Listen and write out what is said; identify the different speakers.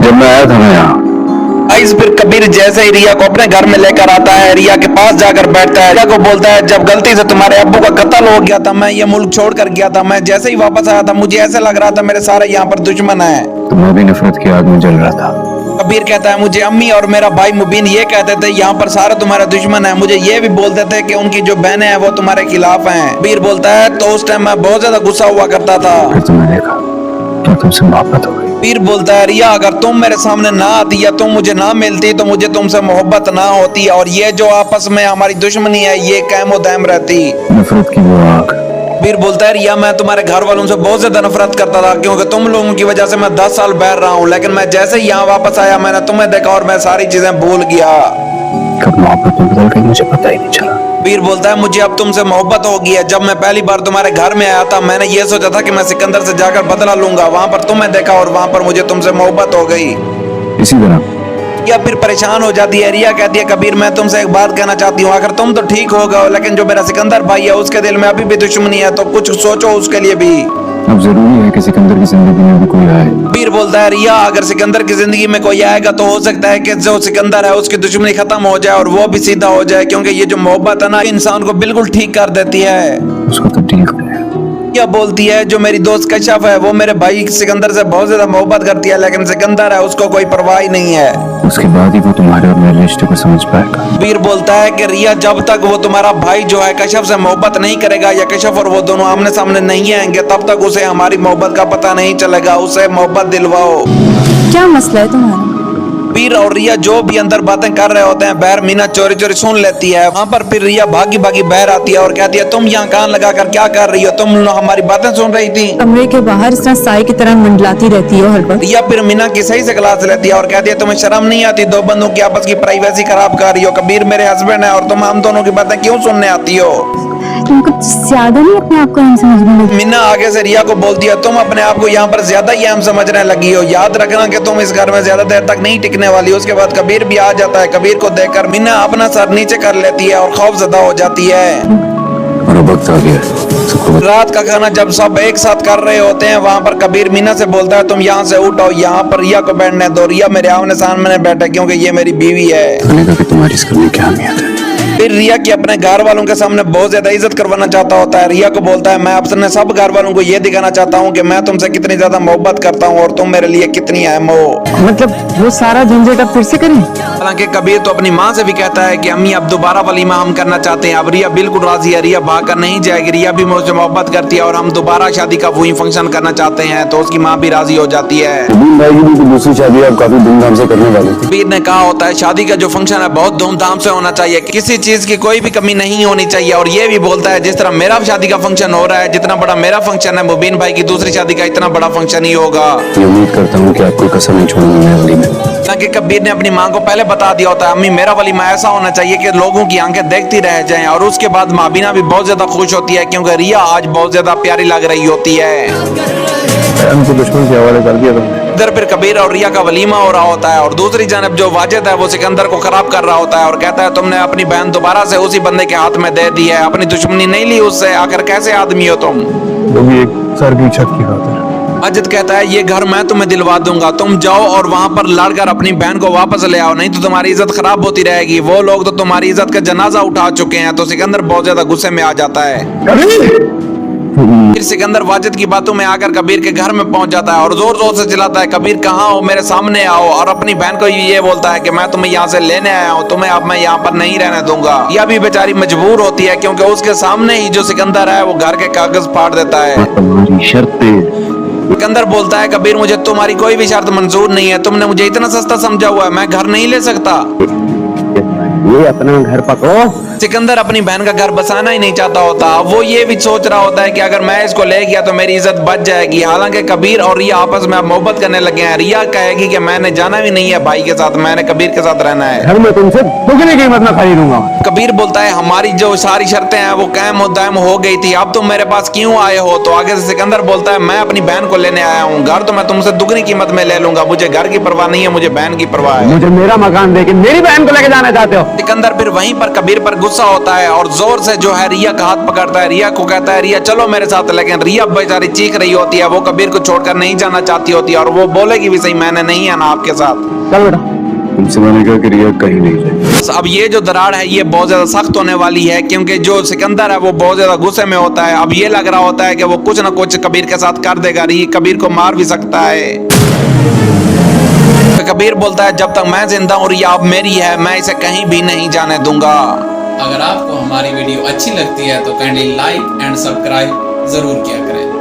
Speaker 1: जब मैं आया था ना यहाँ,
Speaker 2: गाइस फिर कबीर जैसे ही रिया को अपने घर में लेकर आता है, रिया के पास जाकर बैठता है, रिया को बोलता है जब गलती से तुम्हारे अब्बू का कत्ल हो गया था, मैं ये मुल्क छोड़ कर गया था, मैं जैसे ही वापस आया था मुझे ऐसे लग रहा था मेरे सारे यहाँ पर दुश्मन है।
Speaker 1: तो मैं भी नफरत की आग में जल रहा था।
Speaker 2: कबीर कहता है मुझे अम्मी और मेरा भाई मुबीन ये कहते थे यहाँ पर सारे तुम्हारे दुश्मन है, मुझे ये भी बोलते थे कि उनकी जो बहनें हैं वो तुम्हारे खिलाफ हैं। कबीर बोलता है तो उस टाइम मैं बहुत ज्यादा गुस्सा हुआ करता था।
Speaker 1: फिर तुम्हें देखा तो तुमसे मोहब्बत हो गई।
Speaker 2: कबीर बोलता है रिया अगर तुम मेरे सामने ना आती या तुम मुझे ना मिलती तो मुझे तुमसे मोहब्बत ना होती, और ये जो आपस में हमारी दुश्मनी है ये कायम दायम रहती।
Speaker 1: नफरत की वो आग।
Speaker 2: कबीर बोलता है रिया मैं तुम्हारे घर वालों से बहुत ज्यादा नफरत करता था क्योंकि तुम लोगों की वजह से मैं 10 साल बहर रहा हूँ, लेकिन मैं जैसे ही यहाँ वापस आया मैंने तुम्हें देखा और मैं सारी चीजें भूल गया।
Speaker 1: कब मोहब्बत में बदल गई मुझे पता ही नहीं चला।
Speaker 2: कबीर बोलता है मुझे अब तुमसे मोहब्बत हो गई है। जब मैं पहली बार तुम्हारे घर में आया था मैंने ये सोचा था कि मैं सिकंदर से जाकर बदला लूंगा, वहाँ पर तुम्हें देखा और वहाँ पर मुझे तुमसे मोहब्बत हो गई।
Speaker 1: इसी तरह
Speaker 2: या फिर परेशान हो जाती है। रिया कहती है कबीर मैं तुमसे एक बात कहना चाहती हूँ, अगर तुम तो ठीक हो गए लेकिन जो मेरा सिकंदर भाई है उसके दिल में अभी भी दुश्मनी है, तो कुछ सोचो उसके लिए भी।
Speaker 1: अब जरूरी है कि सिकंदर की जिंदगी में भी कोई आए।
Speaker 2: कबीर बोलता है रिया अगर सिकंदर की जिंदगी में कोई आएगा तो हो सकता है कि जो सिकंदर है उसकी दुश्मनी खत्म हो जाए और वो भी सीधा हो जाए, क्योंकि ये जो मोहब्बत है ना इंसान को बिल्कुल ठीक कर देती है।
Speaker 1: उसको तब्दील करें।
Speaker 2: क्या बोलती है जो मेरी दोस्त कश्यप है वो मेरे भाई सिकंदर से बहुत ज्यादा मोहब्बत करती है, लेकिन सिकंदर है उसको कोई परवाह ही नहीं है।
Speaker 1: उसके बाद ही वो तुम्हारे और मेरे रिश्ते को समझ पाएगा।
Speaker 2: कबीर बोलता है कि रिया जब तक वो तुम्हारा भाई जो है कश्यप से मोहब्बत नहीं करेगा या कश्यप और वो दोनों आमने सामने नहीं आएंगे तब तक उसे हमारी मोहब्बत का पता नहीं चलेगा। उसे मोहब्बत दिलवाओ।
Speaker 3: क्या मसला है तुम्हारा?
Speaker 2: कबीर और रिया जो भी अंदर बातें कर रहे होते हैं बहर मीना चोरी चोरी सुन लेती है। वहाँ पर फिर रिया भागी भागी बहर आती है और कहती है तुम यहाँ कान लगा कर क्या कर रही हो, तुम हमारी बातें सुन रही थी।
Speaker 3: कमरे के बाहर इस तरह साई की तरह मंडलाती रहती है हर वक्त।
Speaker 2: रिया फिर मीना की सही से क्लास लेती है और कहती है तुम्हें शर्म नहीं आती, दो बंदों की आपस की प्राइवेसी खराब कर रही हो। कबीर मेरे हस्बैंड है और तुम हम दोनों की बातें क्यों सुनने आती हो।
Speaker 3: तुमको ज्यादा नहीं अपने आप को हम समझने लगे?
Speaker 2: मीना आगे से रिया को बोलती है तुम अपने आप को यहाँ पर ज्यादा ही अहम समझने लगी हो, याद रखना कि तुम इस घर में ज्यादा देर तक नहीं टिकने वाली। उसके बाद कबीर भी आ जाता है। कबीर को देखकर मीना अपना सर नीचे कर लेती है और खौफजदा हो जाती है।
Speaker 1: और वक्त आ गया।
Speaker 2: रात का खाना जब सब एक साथ कर रहे होते हैं वहाँ पर कबीर मीना से बोलता है तुम यहाँ से उठो, यहाँ पर रिया को बैठने दो। रिया मेरे आमने सामने बैठे क्योंकि ये मेरी बीवी है।
Speaker 1: तुम्हारी इस करने की अहमियत है।
Speaker 2: फिर रिया की अपने घर वालों के सामने बहुत ज्यादा इज्जत करवाना चाहता होता है। रिया को बोलता है मैं अपने सब घर वालों को ये दिखाना चाहता हूँ कि मैं तुमसे कितनी ज्यादा मोहब्बत करता हूँ और तुम मेरे लिए कितनी अहम हो।
Speaker 3: मतलब वो सारा झंझट अब फिर से करें?
Speaker 2: हालांकि कबीर तो अपनी माँ से भी कहता है कि अम्मी अब दोबारा वलीमा हम करना चाहते हैं। अब रिया बिल्कुल राजी है, रिया भाग कर नहीं जाएगी। रिया भी मुझसे मोहब्बत करती है और हम दोबारा शादी का वही फंक्शन करना चाहते हैं, तो उसकी माँ भी राजी हो जाती है।
Speaker 1: भाई की भी दूसरी शादी अब काफी धूमधाम से करने वाले थे।
Speaker 2: कबीर ने कहा होता है शादी का जो फंक्शन है बहुत धूमधाम से होना चाहिए, किसी चीज की कोई भी कमी नहीं होनी चाहिए। और ये भी बोलता है जिस तरह मेरा शादी का फंक्शन हो रहा है, जितना बड़ा मेरा फंक्शन है मुबीन भाई की दूसरी शादी का इतना बड़ा फंक्शन ही होगा।
Speaker 1: उम्मीद करता हूँ कि आप कोई कसर नहीं छोड़ेंगे मेरे वली में।
Speaker 2: ताकि कबीर ने अपनी माँ को पहले बता दिया होता है अम्मी मेरा वलीमा ऐसा होना चाहिए कि लोगों की आंखें देखती रह जाएं। और उसके बाद माबीना भी बहुत ज्यादा खुश होती है क्योंकि रिया आज बहुत ज्यादा प्यारी लग रही होती है।
Speaker 1: उनको दुश्मन के हवाले कर दिया तुमने।
Speaker 2: इधर फिर कबीर और रिया का वलीमा हो रहा होता है और दूसरी जानब जो वाजिद है वो सिकंदर को खराब कर रहा होता है और कहता है तुमने अपनी बहन दोबारा से उसी बंदे के हाथ में दे दी है, अपनी दुश्मनी नहीं ली उससे, आखिर कैसे आदमी हो तुम।
Speaker 1: वो भी एक सर की छत की खातिर।
Speaker 2: वाजिद कहता है ये घर मैं तुम्हें दिलवा दूंगा, तुम जाओ और वहाँ पर लड़कर अपनी बहन को वापस ले आओ, नहीं तो तुम्हारी इज्जत खराब होती रहेगी। वो लोग तो तुम्हारी इज्जत का जनाजा उठा चुके हैं। तो सिकंदर बहुत ज्यादा गुस्से में आ जाता है। फिर सिकंदर वाजिद की बातों में आकर कबीर के घर में पहुंच जाता है और जोर जोर से चिल्लाता है कबीर कहाँ हो, मेरे सामने आओ। और अपनी बहन को ये बोलता है कि मैं तुम्हें यहाँ से लेने आया हूँ, तुम्हें अब मैं यहाँ पर नहीं रहने दूंगा। यह भी बेचारी मजबूर होती है क्योंकि उसके सामने ही जो सिकंदर है वो घर के कागज फाड़ देता है।
Speaker 1: तुम्हारी शर्तें।
Speaker 2: सिकंदर बोलता है कबीर मुझे तुम्हारी कोई भी शर्त मंजूर नहीं है, तुमने मुझे इतना सस्ता समझा हुआ है, मैं घर नहीं ले सकता।
Speaker 1: ये अपना घर पकड़ो।
Speaker 2: सिकंदर अपनी बहन का घर बसाना ही नहीं चाहता होता। वो ये भी सोच रहा होता है कि अगर मैं इसको ले गया तो मेरी इज्जत बच जाएगी। हालांकि कबीर और रिया आपस में अब मोहब्बत करने लगे हैं। रिया कहेगी कि मैंने जाना भी नहीं है भाई के साथ, मैंने कबीर के साथ रहना है।
Speaker 1: घर में तुमसे दुगनी कीमत में खरीदूंगा।
Speaker 2: कबीर बोलता है हमारी जो सारी शर्तें हैं वो कायम और दायम हो गई थी, अब तुम मेरे पास क्यों आए हो। तो आगे से सिकंदर बोलता है मैं अपनी बहन को लेने आया हूँ, घर तो मैं तुमसे दुगनी कीमत में ले लूंगा, मुझे घर की परवाह नहीं है, मुझे बहन की परवाह है।
Speaker 1: मुझे मेरा मकान देके मेरी बहन को लेके जाना चाहते हो?
Speaker 2: सिकंदर फिर वहीं पर कबीर पर गुस्सा होता है और जोर से जो है रिया का हाथ पकड़ता है, रिया को कहता है रिया चलो मेरे साथ, लेकिन रिया बेचारी चीख रही होती है, वो कबीर को छोड़कर नहीं जाना चाहती होती है और वो बोलेगी भी सही मैंने नहीं आना आपके साथ।
Speaker 1: चल बेटा, तुमसे मैंने कहा कि रिया कहीं नहीं जाए।
Speaker 2: अब ये जो दरार है ये बहुत ज्यादा सख्त होने वाली है, क्योंकि जो सिकंदर है वो बहुत ज्यादा गुस्से में होता है। अब ये लग रहा होता है कि वो कुछ ना कुछ कबीर के साथ कर देगा, कबीर को मार भी सकता है। कबीर बोलता है जब तक मैं जिंदा हूँ रिया अब मेरी है, मैं इसे कहीं भी नहीं जाने दूंगा।
Speaker 4: अगर आपको हमारी वीडियो अच्छी लगती है तो काइंडली लाइक एंड सब्सक्राइब जरूर किया करें।